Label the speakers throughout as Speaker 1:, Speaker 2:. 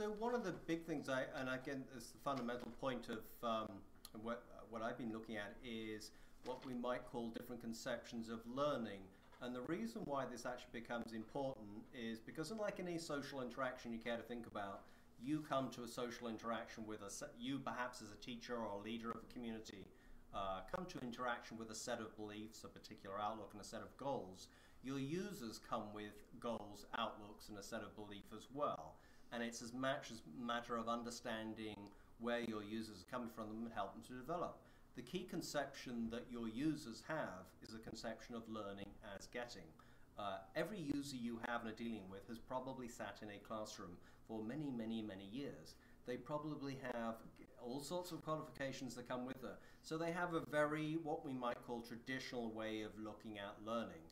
Speaker 1: So one of the big things, and again, it's the fundamental point of what I've been looking at is what we might call different conceptions of learning. And the reason why this actually becomes important is because unlike any social interaction you care to think about, you come to a social interaction with you perhaps as a teacher or a leader of a community, come to interaction with a set of beliefs, a particular outlook and a set of goals. Your users come with goals, outlooks and a set of beliefs as well. And it's as much as a matter of understanding where your users are coming from and help them to develop. The key conception that your users have is a conception of learning as getting. Every user you have and are dealing with has probably sat in a classroom for many, many, many years. They probably have all sorts of qualifications that come with it. So they have a very, what we might call traditional way of looking at learning.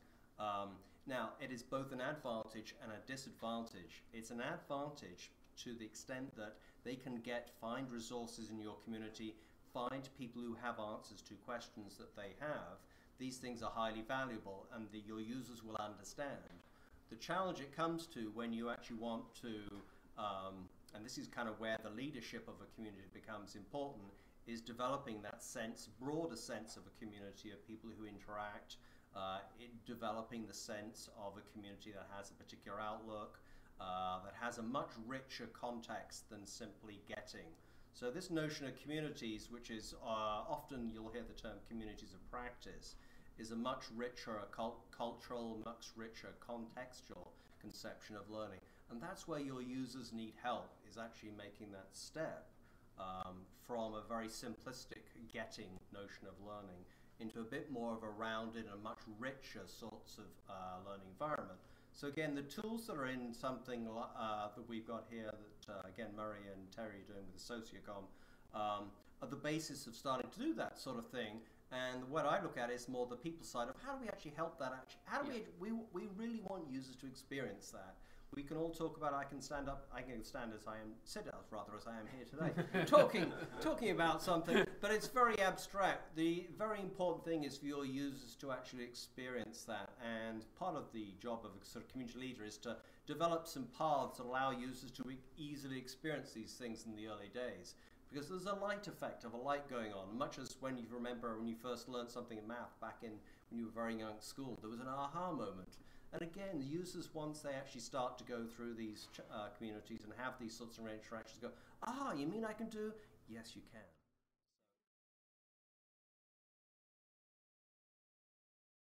Speaker 1: Now, it is both an advantage and a disadvantage. It's an advantage to the extent that they can find resources in your community, find people who have answers to questions that they have. These things are highly valuable and your users will understand. The challenge it comes to when you actually want to, and this is kind of where the leadership of a community becomes important, is developing that sense, broader sense of a community of people who interact, developing the sense of a community that has a particular outlook, that has a much richer context than simply getting. So this notion of communities, which is often you'll hear the term communities of practice, is a much richer cultural, much richer contextual conception of learning. And that's where your users need help, is actually making that step from a very simplistic getting notion of learning into a bit more of a rounded and much richer sorts of learning environment. So again, the tools that are in something that we've got here that, again, Murray and Terry are doing with AssociCom are the basis of starting to do that sort of thing. And what I look at is more the people side of how do we actually help that, how do we really want users to experience that. We can all talk about, I can stand as I am, sit rather as I am here today, talking about something, but it's very abstract. The very important thing is for your users to actually experience that, and part of the job of a sort of community leader is to develop some paths that allow users to easily experience these things in the early days. Because there's a light effect of a light going on, much as when you remember when you first learned something in math back in when you were very young at school, there was an aha moment. And again, the users, once they actually start to go through these communities and have these sorts of interactions, go, ah, you mean I can do? Yes, you can.